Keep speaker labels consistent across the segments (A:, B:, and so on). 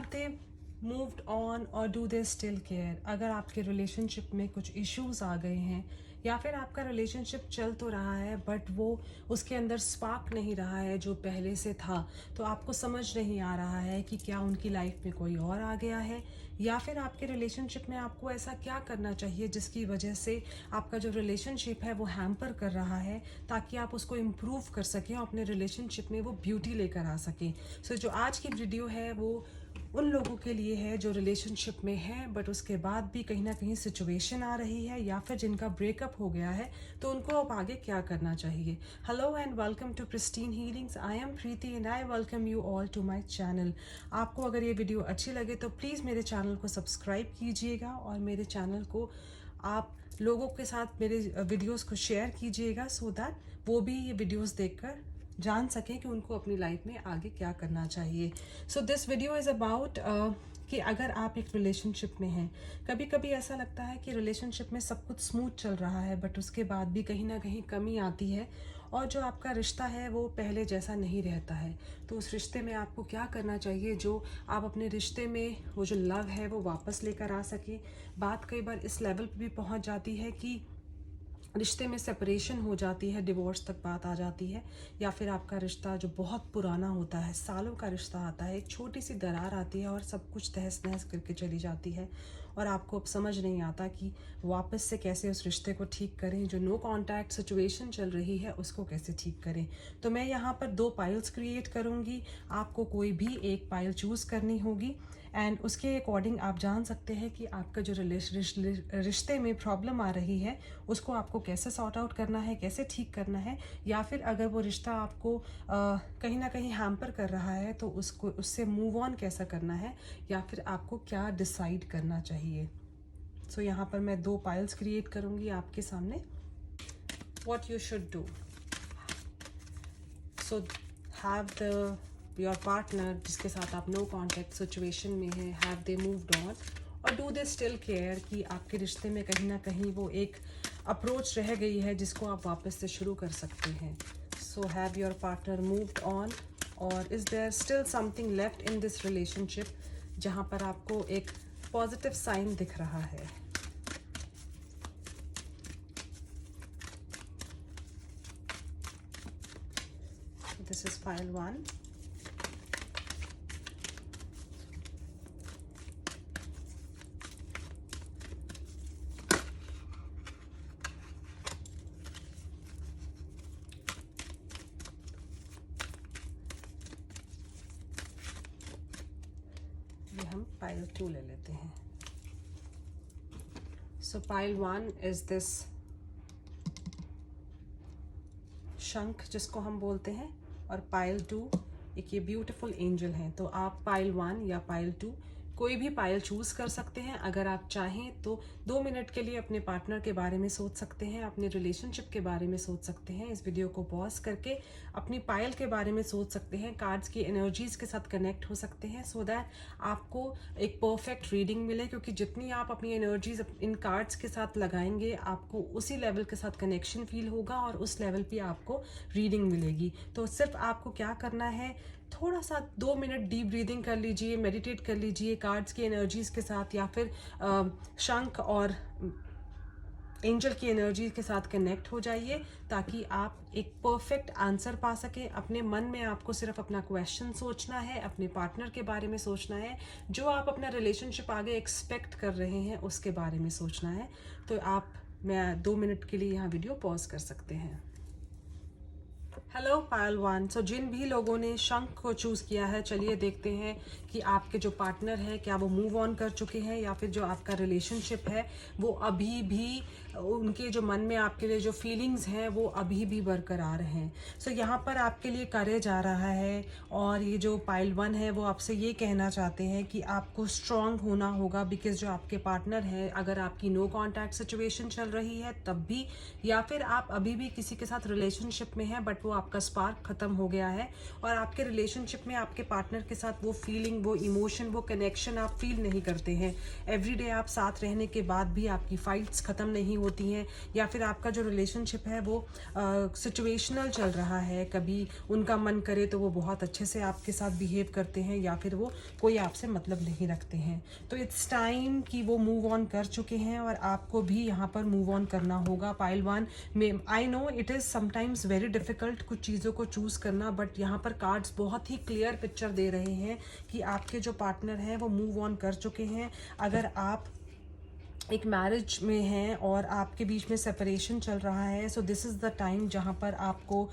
A: They moved on और do they still care? अगर आपके रिलेशनशिप में कुछ इश्यूज आ गए हैं या फिर आपका रिलेशनशिप चल तो रहा है बट वो उसके अंदर स्पार्क नहीं रहा है जो पहले से था, तो आपको समझ नहीं आ रहा है कि क्या उनकी लाइफ में कोई और आ गया है या फिर आपके रिलेशनशिप में आपको ऐसा क्या करना चाहिए जिसकी वजह से आपका जो रिलेशनशिप है वो हैम्पर कर रहा है, ताकि आप उसको इम्प्रूव कर सकें और अपने रिलेशनशिप में वो ब्यूटी लेकर आ सकें। सो जो आज की वीडियो है वो उन लोगों के लिए है जो रिलेशनशिप में है बट उसके बाद भी कहीं ना कहीं सिचुएशन आ रही है या फिर जिनका ब्रेकअप हो गया है, तो उनको अब आगे क्या करना चाहिए। Hello and welcome to Pristine Healings. I am Preeti and I welcome you all to my channel. आपको अगर ये वीडियो अच्छी लगे तो प्लीज़ मेरे चैनल को सब्सक्राइब कीजिएगा और मेरे चैनल को आप लोगों के साथ मेरे वीडियोज़ को शेयर कीजिएगा, सो दैट वो भी ये वीडियोज़ देखकर जान सकें कि उनको अपनी लाइफ में आगे क्या करना चाहिए। So this video is about कि अगर आप एक रिलेशनशिप में हैं, कभी कभी ऐसा लगता है कि रिलेशनशिप में सब कुछ स्मूथ चल रहा है बट उसके बाद भी कहीं ना कहीं कमी आती है और जो आपका रिश्ता है वो पहले जैसा नहीं रहता है। तो उस रिश्ते में आपको क्या करना चाहिए जो आप अपने रिश्ते में वो जो लव है वो वापस लेकर आ सकें। बात कई बार इस लेवल पर भी पहुंच जाती है कि रिश्ते में सेपरेशन हो जाती है, डिवोर्स तक बात आ जाती है, या फिर आपका रिश्ता जो बहुत पुराना होता है, सालों का रिश्ता आता है, एक छोटी सी दरार आती है और सब कुछ तहस नहस करके चली जाती है और आपको अब समझ नहीं आता कि वापस से कैसे उस रिश्ते को ठीक करें। जो नो कांटेक्ट सिचुएशन चल रही है उसको कैसे ठीक करें। तो मैं यहाँ पर 2 पाइल्स क्रिएट करूँगी, आपको कोई भी एक पाइल चूज़ करनी होगी एंड उसके अकॉर्डिंग आप जान सकते हैं कि आपका जो रिश्ते में प्रॉब्लम आ रही है उसको आपको कैसे सॉर्ट आउट करना है, कैसे ठीक करना है, या फिर अगर वो रिश्ता आपको कहीं ना कहीं हैम्पर कर रहा है तो उसको उससे मूव ऑन कैसा करना है या फिर आपको क्या डिसाइड करना चाहिए। सो यहाँ पर मैं 2 पाइल्स क्रिएट करूँगी आपके सामने। What you should do, so have the your partner जिसके साथ आप नो कांटेक्ट सिचुएशन में है, हैव दे मूव्ड ऑन और डू दे स्टिल केयर, कि आपके रिश्ते में कहीं ना कहीं वो एक अप्रोच रह गई है जिसको आप वापस से शुरू कर सकते हैं। So have your partner moved on और is there still something left in this relationship जहाँ पर आपको एक पॉजिटिव साइन दिख रहा है। This is pile 1। हम पाइल 2 ले लेते हैं। सो पाइल 1 इज दिस शंख जिसको हम बोलते हैं और पाइल 2 एक ये ब्यूटीफुल एंजल है। तो आप पाइल 1 या पाइल 2 कोई भी पाइल चूज़ कर सकते हैं। अगर आप चाहें तो 2 मिनट के लिए अपने पार्टनर के बारे में सोच सकते हैं, अपने रिलेशनशिप के बारे में सोच सकते हैं। इस वीडियो को पॉज करके अपनी पाइल के बारे में सोच सकते हैं, कार्ड्स की एनर्जीज के साथ कनेक्ट हो सकते हैं, सो दैट आपको एक परफेक्ट रीडिंग मिले। क्योंकि जितनी आप अपनी एनर्जीज इन कार्ड्स के साथ लगाएंगे आपको उसी लेवल के साथ कनेक्शन फील होगा और उस लेवल पे आपको रीडिंग मिलेगी। तो सिर्फ आपको क्या करना है, थोड़ा सा 2 मिनट डीप ब्रीदिंग कर लीजिए, मेडिटेट कर लीजिए कार्ड्स की एनर्जीज के साथ या फिर शंख और एंजल की एनर्जी के साथ कनेक्ट हो जाइए ताकि आप एक परफेक्ट आंसर पा सकें। अपने मन में आपको सिर्फ अपना क्वेश्चन सोचना है, अपने पार्टनर के बारे में सोचना है, जो आप अपना रिलेशनशिप आगे एक्सपेक्ट कर रहे हैं उसके बारे में सोचना है। तो आप मैं 2 मिनट के लिए यहाँ वीडियो पॉज कर सकते हैं। हेलो पायल 1। सो जिन भी लोगों ने शंख को चूज़ किया है, चलिए देखते हैं कि आपके जो पार्टनर है क्या वो मूव ऑन कर चुके हैं या फिर जो आपका रिलेशनशिप है वो अभी भी उनके जो मन में आपके लिए जो फीलिंग्स हैं वो अभी भी बरकरार हैं। सो यहाँ पर आपके लिए करेज आ रहा है और ये जो पाइल 1 है वो आपसे ये कहना चाहते हैं कि आपको स्ट्रांग होना होगा, बिकॉज जो आपके पार्टनर है, अगर आपकी नो कांटेक्ट सिचुएशन चल रही है तब भी, या फिर आप अभी भी किसी के साथ रिलेशनशिप में हैं बट वो आपका स्पार्क ख़त्म हो गया है और आपके रिलेशनशिप में आपके पार्टनर के साथ वो फीलिंग, वो इमोशन, वो कनेक्शन आप फील नहीं करते हैं। एवरीडे आप साथ रहने के बाद भी आपकी फाइट्स ख़त्म नहीं होती हैं, या फिर आपका जो रिलेशनशिप है वो सिचुएशनल चल रहा है। कभी उनका मन करे तो वो बहुत अच्छे से आपके साथ बिहेव करते हैं, या फिर वो कोई आपसे मतलब नहीं रखते हैं। तो इट्स टाइम कि वो मूव ऑन कर चुके हैं और आपको भी यहाँ पर मूव ऑन करना होगा। पाइल 1 में I know it is sometimes very difficult कुछ चीज़ों को चूज़ करना, बट यहाँ पर कार्ड्स बहुत ही क्लियर पिक्चर दे रहे हैं कि आपके जो पार्टनर हैं वो मूव ऑन कर चुके हैं। अगर आप एक मैरिज में हैं और आपके बीच में सेपरेशन चल रहा है, so this is the time जहाँ पर आपको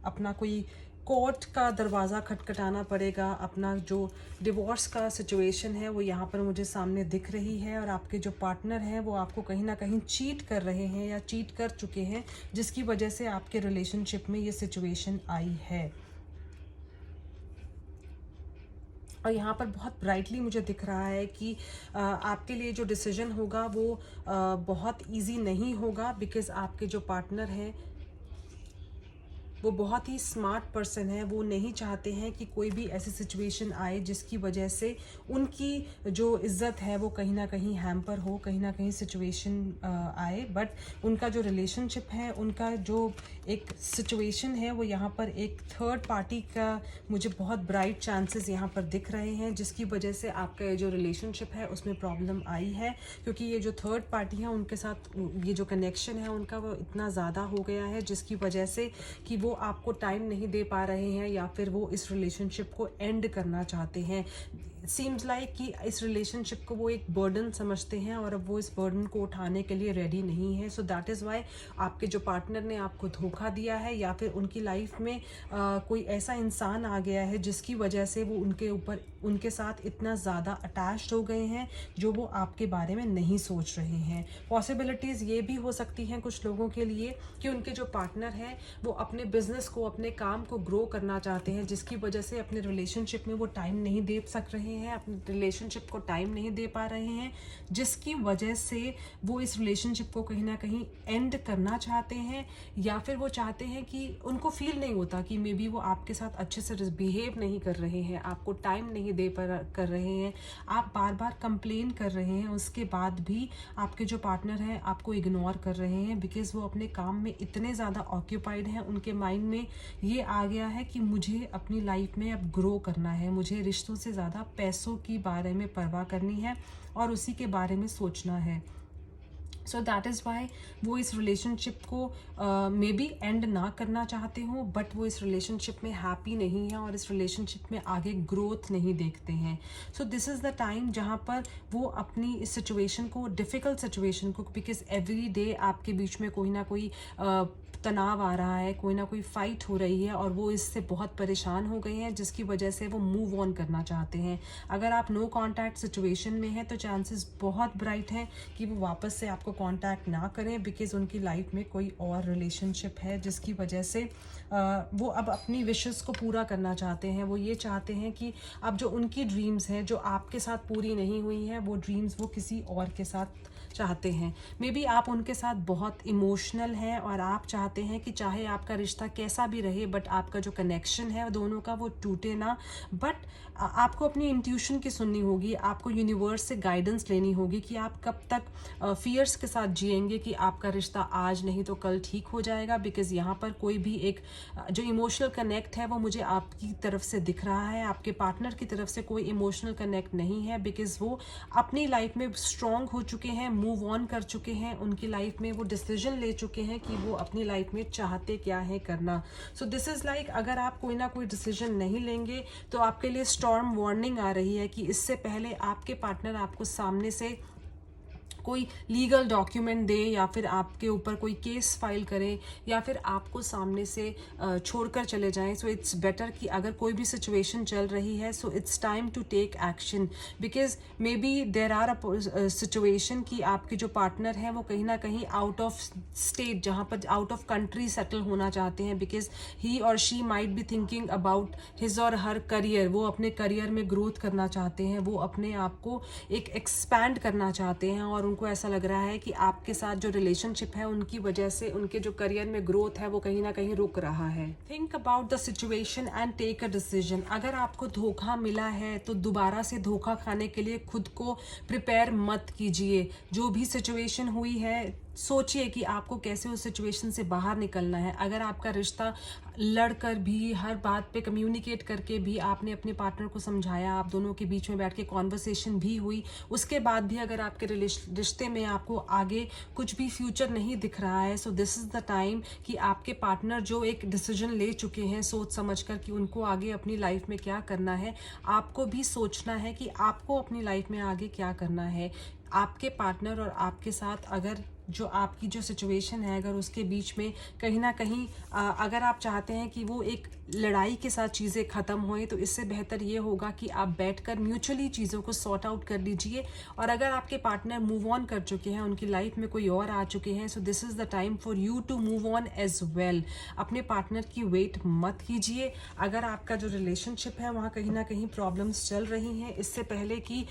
A: अपना कोई कोर्ट का दरवाज़ा खटखटाना पड़ेगा। अपना जो डिवोर्स का सिचुएशन है वो यहाँ पर मुझे सामने दिख रही है, और आपके जो पार्टनर हैं वो आपको कहीं ना कहीं चीट कर रहे हैं या चीट कर चुके हैं, जिसकी वजह से आपके रिलेशनशिप में ये सिचुएशन आई है। और यहाँ पर बहुत ब्राइटली मुझे दिख रहा है कि आपके लिए जो डिसीजन होगा वो बहुत इजी नहीं होगा, बिकॉज़ आपके जो पार्टनर हैं वो बहुत ही स्मार्ट पर्सन है। वो नहीं चाहते हैं कि कोई भी ऐसी सिचुएशन आए जिसकी वजह से उनकी जो इज़्ज़त है वो कहीं ना कहीं हैम्पर हो, कहीं ना कहीं सिचुएशन आए। बट उनका जो रिलेशनशिप है, उनका जो एक सिचुएशन है, वो यहाँ पर एक थर्ड पार्टी का मुझे बहुत ब्राइट चांसेस यहाँ पर दिख रहे हैं, जिसकी वजह से आपका ये जो रिलेशनशिप है उसमें प्रॉब्लम आई है। क्योंकि ये जो थर्ड पार्टी है उनके साथ ये जो कनेक्शन है उनका वो इतना ज़्यादा हो गया है, जिसकी वजह से कि वो आपको टाइम नहीं दे पा रहे हैं, या फिर वो इस रिलेशनशिप को एंड करना चाहते हैं। सीम्स लाइक कि इस रिलेशनशिप को वो एक बर्डन समझते हैं और अब वो इस बर्डन को उठाने के लिए रेडी नहीं है। सो दैट इज़ वाई आपके जो पार्टनर ने आपको धोखा दिया है, या फिर उनकी लाइफ में कोई ऐसा इंसान आ गया है जिसकी वजह से वो उनके साथ इतना ज़्यादा अटैच्ड हो गए हैं, जो वो आपके बारे में नहीं सोच रहे हैं। पॉसिबिलिटीज़ ये भी हो सकती हैं कुछ लोगों के लिए कि उनके जो पार्टनर हैं वो अपने बिजनेस को, अपने काम को ग्रो करना चाहते हैं, जिसकी वजह से अपने रिलेशनशिप में वो टाइम नहीं दे सक रहे हैं, अपने रिलेशनशिप को टाइम नहीं दे पा रहे हैं, जिसकी वजह से वो इस रिलेशनशिप को कहीं ना कहीं एंड करना चाहते हैं। या फिर वो चाहते हैं कि उनको फील नहीं होता कि मे बी वो आपके साथ अच्छे से बिहेव नहीं कर रहे हैं, आपको टाइम नहीं कर रहे हैं, आप बार बार कंप्लेन कर रहे हैं, उसके बाद भी आपके जो पार्टनर हैं आपको इग्नोर कर रहे हैं, बिकॉज वो अपने काम में इतने ज़्यादा ऑक्यूपाइड हैं। उनके माइंड में ये आ गया है कि मुझे अपनी लाइफ में अब ग्रो करना है, मुझे रिश्तों से ज़्यादा पैसों की बारे में परवाह करनी है और उसी के बारे में सोचना है। सो दैट इज़ वाई वो इस रिलेशनशिप को मे बी एंड ना करना चाहते हो, बट वो इस रिलेशनशिप में हैप्पी नहीं है और इस रिलेशनशिप में आगे ग्रोथ नहीं देखते हैं। So this is the time जहाँ पर वो अपनी इस सिचुएशन को, डिफ़िकल्ट सिचुएशन को, बिकॉज एवरी डे आपके बीच में कोई ना कोई तनाव आ रहा है, कोई ना कोई फाइट हो रही है, और वो इससे बहुत परेशान हो गए हैं, जिसकी वजह से वो मूव ऑन करना चाहते हैं। अगर आप नो कांटेक्ट सिचुएशन में हैं तो चांसेस बहुत ब्राइट हैं कि वो वापस से आपको कांटेक्ट ना करें, बिकॉज उनकी लाइफ में कोई और रिलेशनशिप है, जिसकी वजह से वो अब अपनी विशेस को पूरा करना चाहते हैं। वो ये चाहते हैं कि अब जो उनकी ड्रीम्स हैं जो आपके साथ पूरी नहीं हुई हैं, वो ड्रीम्स वो किसी और के साथ चाहते हैं। मे बी आप उनके साथ बहुत इमोशनल हैं और आप चाहते हैं कि चाहे आपका रिश्ता कैसा भी रहे, बट आपका जो कनेक्शन है दोनों का वो टूटे ना। बट आपको अपनी इंट्यूशन की सुननी होगी, आपको यूनिवर्स से गाइडेंस लेनी होगी कि आप कब तक फियर्स के साथ जिएंगे कि आपका रिश्ता आज नहीं तो कल ठीक हो जाएगा। बिकॉज यहाँ पर कोई भी एक जो इमोशनल कनेक्ट है वो मुझे आपकी तरफ से दिख रहा है, आपके पार्टनर की तरफ से कोई इमोशनल कनेक्ट नहीं है, बिकॉज वो अपनी लाइफ में स्ट्रॉन्ग हो चुके हैं, मूव ऑन कर चुके हैं, उनकी लाइफ में वो डिसीजन ले चुके हैं कि वो अपनी लाइफ में चाहते क्या है करना। सो दिस इज़ लाइक अगर आप कोई ना कोई डिसीजन नहीं लेंगे तो आपके लिए स्टॉर्म वार्निंग आ रही है कि इससे पहले आपके पार्टनर आपको सामने से कोई लीगल डॉक्यूमेंट दे, या फिर आपके ऊपर कोई केस फाइल करे, या फिर आपको सामने से छोड़कर चले जाएं। सो इट्स बेटर कि अगर कोई भी सिचुएशन चल रही है, so it's time to take action, because maybe there are a situation कि आपके जो पार्टनर हैं वो कहीं ना कहीं आउट ऑफ स्टेट, जहाँ पर आउट ऑफ कंट्री सेटल होना चाहते हैं, बिकॉज ही और she might be thinking about his और हर करियर। वो अपने करियर में ग्रोथ करना चाहते हैं, वो अपने आप को एक एक्सपैंड करना चाहते हैं, और उनको ऐसा लग रहा है कि आपके साथ जो रिलेशनशिप है उनकी वजह से उनके जो करियर में ग्रोथ है वो कहीं ना कहीं रुक रहा है। Think about the situation and take a decision. अगर आपको धोखा मिला है तो दोबारा से धोखा खाने के लिए खुद को प्रिपेयर मत कीजिए। जो भी सिचुएशन हुई है सोचिए कि आपको कैसे उस सिचुएशन से बाहर निकलना है। अगर आपका रिश्ता लड़कर भी, हर बात पे कम्युनिकेट करके भी आपने अपने पार्टनर को समझाया, आप दोनों के बीच में बैठ के कॉन्वर्सेशन भी हुई, उसके बाद भी अगर आपके रिश्ते में आपको आगे कुछ भी फ्यूचर नहीं दिख रहा है, so this is the time कि आपके पार्टनर जो एक डिसीजन ले चुके हैं सोच समझ कर कि उनको आगे अपनी लाइफ में क्या करना है, आपको भी सोचना है कि आपको अपनी लाइफ में आगे क्या करना है। आपके पार्टनर और आपके साथ अगर जो आपकी जो सिचुएशन है, अगर उसके बीच में कहीं ना कहीं अगर आप चाहते हैं कि वो एक लड़ाई के साथ चीज़ें ख़त्म होएं, तो इससे बेहतर ये होगा कि आप बैठकर म्यूचुअली चीज़ों को सॉर्ट आउट कर लीजिए। और अगर आपके पार्टनर मूव ऑन कर चुके हैं, उनकी लाइफ में कोई और आ चुके हैं, so this is the time for you to move on as well. अपने पार्टनर की वेट मत कीजिए। अगर आपका जो रिलेशनशिप है वहाँ कहीं ना कहीं प्रॉब्लम्स चल रही हैं, इससे पहले कि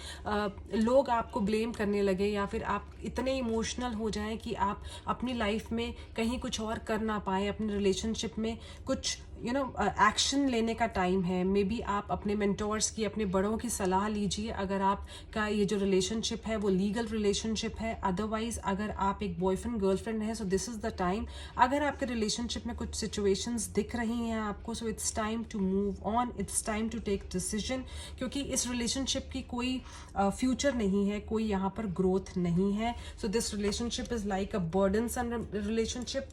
A: लोग आपको ब्लेम करने लगे या फिर आप इतने इमोशनल हो जाएं कि आप अपनी लाइफ में कहीं कुछ और कर ना पाएँ, अपने रिलेशनशिप में कुछ एक्शन लेने का टाइम है। मे बी आप अपने मेंटोर्स की, अपने बड़ों की सलाह लीजिए अगर आपका ये जो रिलेशनशिप है वो लीगल रिलेशनशिप है। अदरवाइज अगर आप एक बॉयफ्रेंड गर्लफ्रेंड है, so this is the time. अगर आपके रिलेशनशिप में कुछ सिचुएशंस दिख रही हैं आपको, so it's time to move on, it's time to take decision, क्योंकि इस रिलेशनशिप की कोई फ्यूचर नहीं है, कोई यहाँ पर ग्रोथ नहीं है। So this relationship is like a burdensome relationship,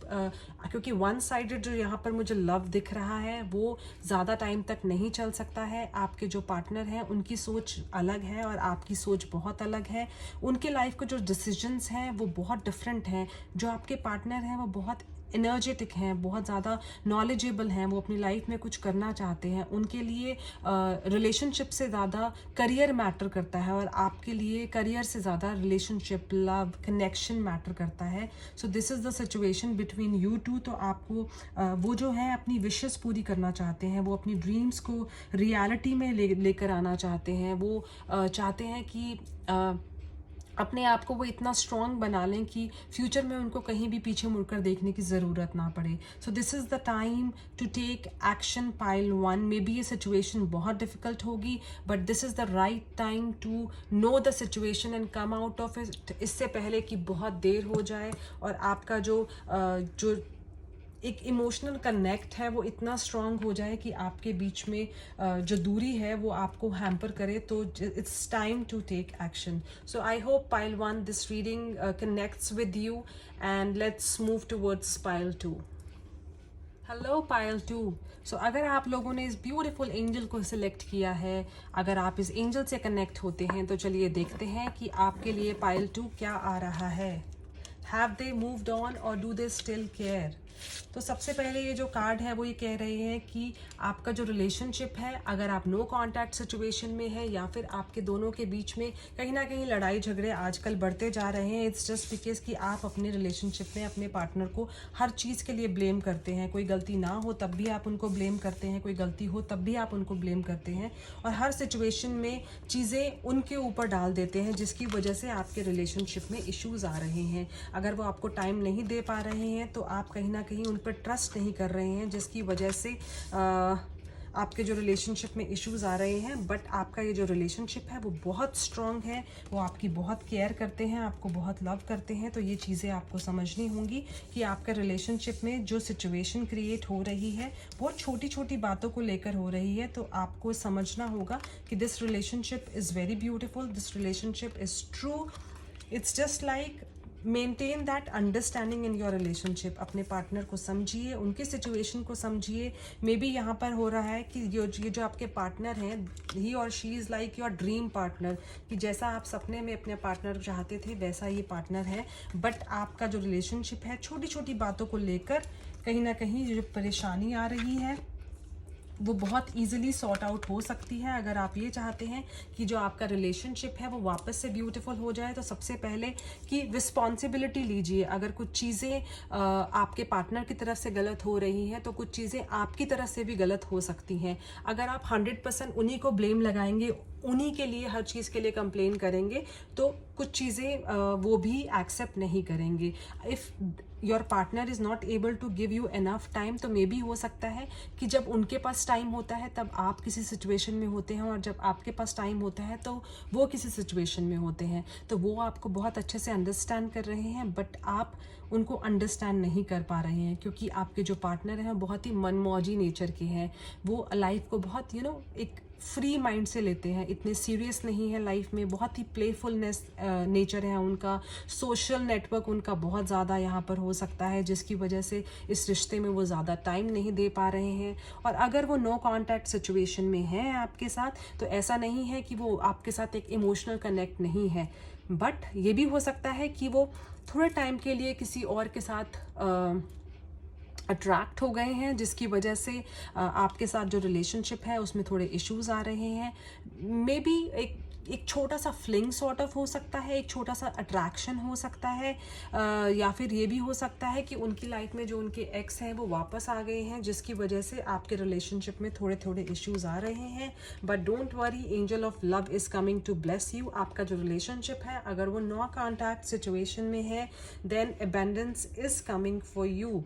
A: क्योंकि वन साइडेड जो यहाँ पर मुझे लव दिख रहा है वो ज़्यादा टाइम तक नहीं चल सकता है। आपके जो पार्टनर हैं उनकी सोच अलग है और आपकी सोच बहुत अलग है। उनके लाइफ के जो डिसीजंस हैं वो बहुत डिफरेंट हैं। जो आपके पार्टनर हैं वो बहुत एनर्जेटिक हैं, बहुत ज़्यादा नॉलेजेबल हैं, वो अपनी लाइफ में कुछ करना चाहते हैं। उनके लिए रिलेशनशिप से ज़्यादा करियर मैटर करता है और आपके लिए करियर से ज़्यादा रिलेशनशिप, लव, कनेक्शन मैटर करता है। So this is the situation between you two. तो आपको वो जो है अपनी विशेस पूरी करना चाहते हैं, वो अपनी ड्रीम्स को रियलिटी में लेकर आना चाहते हैं। वो चाहते हैं कि अपने आप को वो इतना स्ट्रॉन्ग बना लें कि फ्यूचर में उनको कहीं भी पीछे मुड़कर देखने की ज़रूरत ना पड़े। So this is the time to take action pile one. Maybe ये सिचुएशन बहुत डिफ़िकल्ट होगी, but this is the right time to know the situation and come out of it, इससे पहले कि बहुत देर हो जाए और आपका जो एक इमोशनल कनेक्ट है वो इतना स्ट्रॉन्ग हो जाए कि आपके बीच में जो दूरी है वो आपको हैम्पर करे। तो it's time to take action. So I hope pile one this reading connects with you and let's move towards pile two. Hello pile two. So अगर आप लोगों ने इस ब्यूटीफुल एंजल को सिलेक्ट किया है, अगर आप इस एंजल से कनेक्ट होते हैं, तो चलिए देखते हैं कि आपके लिए पाइल टू क्या आ रहा है। हैव दे मूव्ड ऑन और डू दे स्टिल केयर? तो सबसे पहले ये जो कार्ड है वो ये कह रहे हैं कि आपका जो रिलेशनशिप है, अगर आप नो कॉन्टैक्ट सिचुएशन में है या फिर आपके दोनों के बीच में कहीं ना कहीं लड़ाई झगड़े आजकल बढ़ते जा रहे हैं, इट्स जस्ट बिकॉज कि आप अपने रिलेशनशिप में अपने पार्टनर को हर चीज़ के लिए ब्लेम करते हैं। कोई गलती ना हो तब भी आप उनको ब्लेम करते हैं, कोई गलती हो तब भी आप उनको ब्लेम करते हैं और हर सिचुएशन में चीज़ें उनके ऊपर डाल देते हैं, जिसकी वजह से आपके रिलेशनशिप में इश्यूज़ आ रहे हैं। अगर वो आपको टाइम नहीं दे पा रहे हैं तो आप कहीं ना कहीं उन पर ट्रस्ट नहीं कर रहे हैं, जिसकी वजह से आपके जो रिलेशनशिप में इश्यूज़ आ रहे हैं। बट आपका ये जो रिलेशनशिप है वो बहुत स्ट्रॉन्ग है, वो आपकी बहुत केयर करते हैं, आपको बहुत लव करते हैं। तो ये चीज़ें आपको समझनी होंगी कि आपका रिलेशनशिप में जो सिचुएशन क्रिएट हो रही है बहुत छोटी छोटी बातों को लेकर हो रही है। तो आपको समझना होगा कि this relationship is very beautiful, this relationship is true. It's just like maintain that understanding in your relationship. अपने पार्टनर को समझिए, उनकी सिचुएशन को समझिए। मे बी यहाँ पर हो रहा है कि ये जो आपके पार्टनर हैं, ही और she is like your dream partner, कि जैसा आप सपने में अपने पार्टनर चाहते थे वैसा ये पार्टनर है। बट आपका जो रिलेशनशिप है छोटी छोटी बातों को लेकर कहीं ना कहीं जो परेशानी आ रही है वो बहुत ईजिली सॉर्ट आउट हो सकती है। अगर आप ये चाहते हैं कि जो आपका रिलेशनशिप है वो वापस से ब्यूटीफुल हो जाए, तो सबसे पहले कि रिस्पॉन्सिबिलिटी लीजिए। अगर कुछ चीज़ें आपके पार्टनर की तरफ से गलत हो रही हैं तो कुछ चीज़ें आपकी तरफ से भी गलत हो सकती हैं। अगर आप 100% उन्हीं को ब्लेम लगाएंगे, उन्हीं के लिए हर चीज़ के लिए कंप्लेन करेंगे, तो कुछ चीज़ें वो भी एक्सेप्ट नहीं करेंगे। If your partner is not able to give you enough time, तो मे बी हो सकता है कि जब उनके पास टाइम होता है तब आप किसी सिचुएशन में होते हैं, और जब आपके पास टाइम होता है तो वो किसी सिचुएशन में होते हैं। तो वो आपको बहुत अच्छे से अंडरस्टैंड कर रहे हैं, बट आप उनको अंडरस्टैंड नहीं कर पा रहे हैं, क्योंकि आपके जो पार्टनर हैं बहुत ही मनमौजी नेचर के हैं। वो लाइफ को बहुत एक फ्री माइंड से लेते हैं, इतने सीरियस नहीं है लाइफ में, बहुत ही प्लेफुलनेस नेचर है उनका। सोशल नेटवर्क उनका बहुत ज़्यादा यहाँ पर हो सकता है, जिसकी वजह से इस रिश्ते में वो ज़्यादा टाइम नहीं दे पा रहे हैं। और अगर वो नो कॉन्टैक्ट सिचुएशन में है आपके साथ, तो ऐसा नहीं है कि वो आपके साथ एक इमोशनल कनेक्ट नहीं है, बट ये भी हो सकता है कि वो थोड़े टाइम के लिए किसी और के साथ अट्रैक्ट हो गए हैं, जिसकी वजह से आपके साथ जो रिलेशनशिप है उसमें थोड़े इश्यूज आ रहे हैं। मे बी एक छोटा सा फ्लिंग सॉर्ट ऑफ हो सकता है, एक छोटा सा अट्रैक्शन हो सकता है, या फिर ये भी हो सकता है कि उनकी लाइफ में जो उनके एक्स हैं वो वापस आ गए हैं, जिसकी वजह से आपके रिलेशनशिप में थोड़े थोड़े इश्यूज आ रहे हैं। But don't worry, angel of love is coming to bless you. आपका जो रिलेशनशिप है अगर वो नो कॉन्टैक्ट सिचुएशन में है, then abundance is coming for you.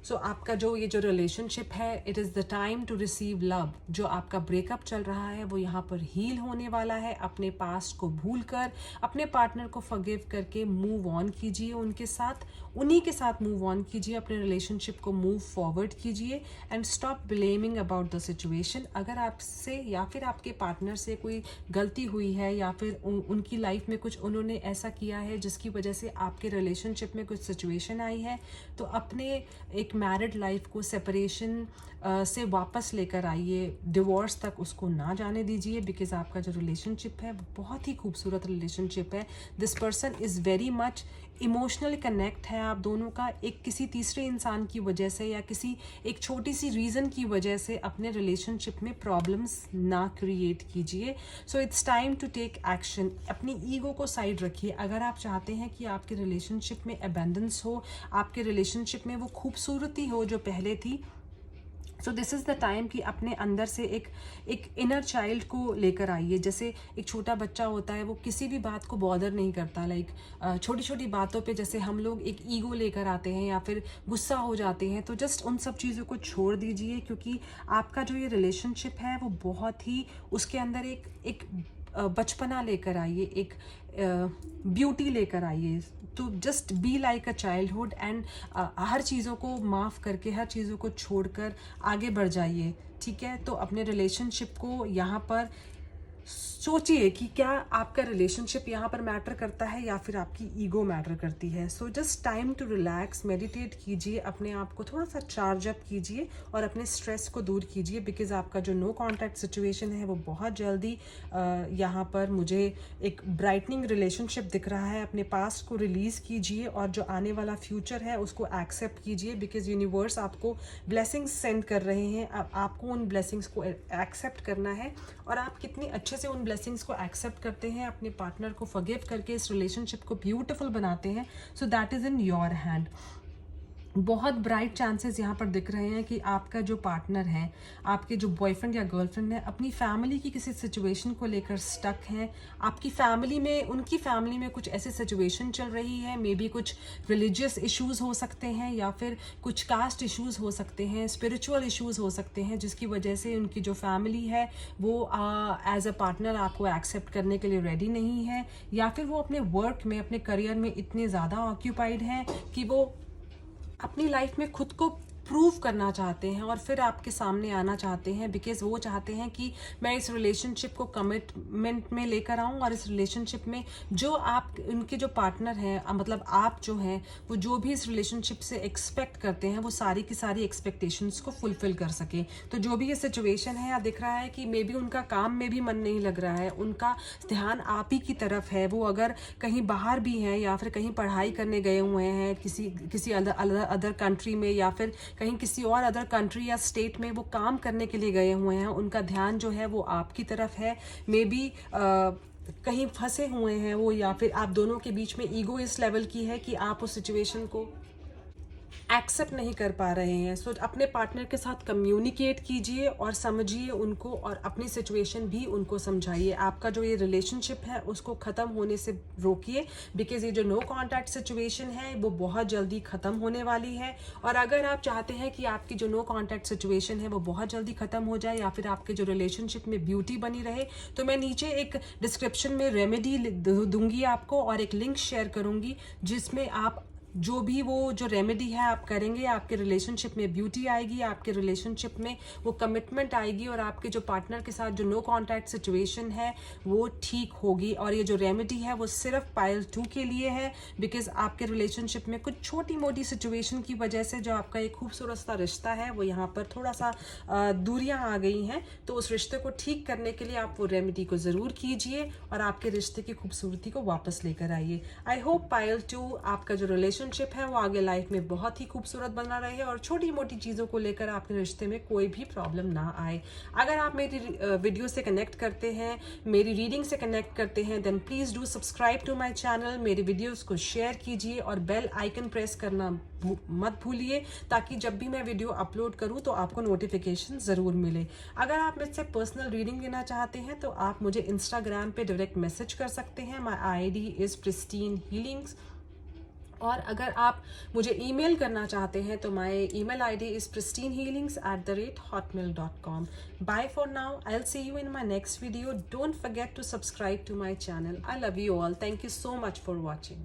A: So आपका ये जो रिलेशनशिप है, it is the time to receive love. जो आपका ब्रेकअप चल रहा है वो यहाँ पर हील होने वाला है। अपने पास्ट को भूल कर, अपने पार्टनर को फॉरगिव करके मूव ऑन कीजिए, उनके साथ, उन्हीं के साथ मूव ऑन कीजिए, अपने रिलेशनशिप को मूव फॉरवर्ड कीजिए and stop blaming about the situation. अगर आपसे या फिर आपके पार्टनर से कोई गलती हुई है, या फिर उनकी लाइफ में कुछ उन्होंने ऐसा किया है जिसकी वजह से आपके रिलेशनशिप में कुछ सिचुएशन आई है, तो अपने एक मैरिड लाइफ को सेपरेशन से वापस लेकर आइए, डिवोर्स तक उसको ना जाने दीजिए, बिकॉज आपका जो रिलेशनशिप है वो बहुत ही खूबसूरत रिलेशनशिप है। This person is very much emotional connect है आप दोनों का, एक किसी तीसरे इंसान की वजह से या किसी एक छोटी सी रीज़न की वजह से अपने रिलेशनशिप में प्रॉब्लम्स ना क्रिएट कीजिए। So it's time to take action. अपनी ईगो को साइड रखिए। अगर आप चाहते हैं कि आपके रिलेशनशिप में अबेंडेंस हो, आपके रिलेशनशिप में वो खूबसूरती हो जो पहले थी, सो दिस इज़ द टाइम कि अपने अंदर से एक इनर चाइल्ड को लेकर आइए। जैसे एक छोटा बच्चा होता है, वो किसी भी बात को बॉदर नहीं करता, लाइक छोटी छोटी बातों पे जैसे हम लोग एक ईगो लेकर आते हैं या फिर गुस्सा हो जाते हैं, तो जस्ट उन सब चीज़ों को छोड़ दीजिए, क्योंकि आपका जो ये रिलेशनशिप है वो बहुत ही, उसके अंदर एक बचपना लेकर आइए, एक ब्यूटी लेकर आइए। तो just be like a childhood and हर चीज़ों को माफ़ करके, हर चीज़ों को छोड़कर आगे बढ़ जाइए, ठीक है। तो अपने रिलेशनशिप को यहाँ पर सोचिए कि क्या आपका रिलेशनशिप यहाँ पर मैटर करता है या फिर आपकी ईगो मैटर करती है। So just time to relax, meditate कीजिए, अपने आप को थोड़ा सा चार्ज अप कीजिए और अपने स्ट्रेस को दूर कीजिए, बिकॉज आपका जो नो कॉन्टैक्ट सिचुएशन है वो बहुत जल्दी यहाँ पर मुझे एक ब्राइटनिंग रिलेशनशिप दिख रहा है। अपने पास्ट को रिलीज़ कीजिए और जो आने वाला फ्यूचर है उसको एक्सेप्ट कीजिए, बिकॉज यूनिवर्स आपको ब्लेसिंग्स सेंड कर रहे हैं। अब आपको उन ब्लेसिंग्स को एक्सेप्ट करना है, और आप कितनी अच्छे से उन ब्लेसिंग्स को एक्सेप्ट करते हैं, अपने पार्टनर को फॉरगिव करके इस रिलेशनशिप को ब्यूटीफुल बनाते हैं, so that is in your hand. बहुत ब्राइट चांसेस यहाँ पर दिख रहे हैं कि आपका जो पार्टनर है, आपके जो बॉयफ्रेंड या गर्लफ्रेंड है, अपनी फैमिली की किसी सिचुएशन को लेकर स्टक हैं। आपकी फैमिली में, उनकी फैमिली में कुछ ऐसी सिचुएशन चल रही है, मे बी कुछ रिलीजियस इश्यूज़ हो सकते हैं या फिर कुछ कास्ट इश्यूज़ हो सकते हैं, स्पिरिचुअल इश्यूज़ हो सकते हैं, जिसकी वजह से उनकी जो फैमिली है वो एज अ पार्टनर आपको एक्सेप्ट करने के लिए रेडी नहीं है, या फिर वो अपने वर्क में, अपने करियर में इतने ज़्यादा ऑक्यूपाइड हैं कि वो अपनी लाइफ में खुद को प्रूव करना चाहते हैं और फिर आपके सामने आना चाहते हैं, बिकॉज वो चाहते हैं कि मैं इस रिलेशनशिप को कमिटमेंट में लेकर आऊं, और इस रिलेशनशिप में जो आप, उनके जो पार्टनर हैं, मतलब आप जो हैं, वो जो भी इस रिलेशनशिप से एक्सपेक्ट करते हैं वो सारी की सारी एक्सपेक्टेशंस को फुलफिल कर सके। तो जो भी ये सिचुएशन है, दिख रहा है कि मे बी उनका काम में भी मन नहीं लग रहा है, उनका ध्यान आप ही की तरफ है। वो अगर कहीं बाहर भी हैं या फिर कहीं पढ़ाई करने गए हुए हैं किसी अदर कंट्री में, या फिर कहीं किसी और अदर कंट्री या स्टेट में वो काम करने के लिए गए हुए हैं, उनका ध्यान जो है वो आपकी तरफ है, मे बी कहीं फंसे हुए हैं वो, या फिर आप दोनों के बीच में ईगो इस लेवल की है कि आप उस सिचुएशन को एक्सेप्ट नहीं कर पा रहे हैं। सो अपने पार्टनर के साथ कम्युनिकेट कीजिए और समझिए उनको, और अपनी सिचुएशन भी उनको समझाइए। आपका जो ये रिलेशनशिप है उसको ख़त्म होने से रोकिए, बिकॉज ये जो नो कॉन्टैक्ट सिचुएशन है वो बहुत जल्दी ख़त्म होने वाली है। और अगर आप चाहते हैं कि आपकी जो नो कॉन्टैक्ट सिचुएशन है वो बहुत जल्दी ख़त्म हो जाए, या फिर आपके जो रिलेशनशिप में ब्यूटी बनी रहे, तो मैं नीचे एक डिस्क्रिप्शन में रेमेडी दूंगी आपको, और एक लिंक शेयर करूंगी जिसमें आप जो भी वो जो रेमेडी है आप करेंगे, आपके रिलेशनशिप में ब्यूटी आएगी, आपके रिलेशनशिप में वो कमिटमेंट आएगी, और आपके जो पार्टनर के साथ जो नो कॉन्टैक्ट सिचुएशन है वो ठीक होगी। और ये जो रेमेडी है वो सिर्फ पाइल 2 के लिए है, बिकॉज आपके रिलेशनशिप में कुछ छोटी मोटी सिचुएशन की वजह से जो आपका एक खूबसूरत सा रिश्ता है वो यहाँ पर थोड़ा सा दूरियाँ आ गई हैं। तो उस रिश्ते को ठीक करने के लिए आप वो रेमेडी को ज़रूर कीजिए और आपके रिश्ते की खूबसूरती को वापस लेकर आइए। आई होप पाइल 2 आपका जो रिलेशनशिप है वो आगे लाइफ में बहुत ही खूबसूरत बना रहे और छोटी मोटी चीज़ों को लेकर आपके रिश्ते में कोई भी प्रॉब्लम ना आए। अगर आप मेरी वीडियो से कनेक्ट करते हैं, मेरी रीडिंग से कनेक्ट करते हैं, then please do subscribe to my channel. मेरी वीडियोस को शेयर कीजिए और बेल आइकन प्रेस करना मत भूलिए, ताकि जब भी मैं वीडियो अपलोड करूं तो आपको नोटिफिकेशन ज़रूर मिले। अगर आप मुझसे पर्सनल रीडिंग लेना चाहते हैं तो आप मुझे इंस्टाग्राम पे डायरेक्ट मैसेज कर सकते हैं। My ID is pristine healings. और अगर आप मुझे ईमेल करना चाहते हैं तो my email ID is pristinehealings@hotmail.com. Bye for now. I'll see you in my next video. Don't forget to subscribe to my channel. I love you all. Thank you so much for watching.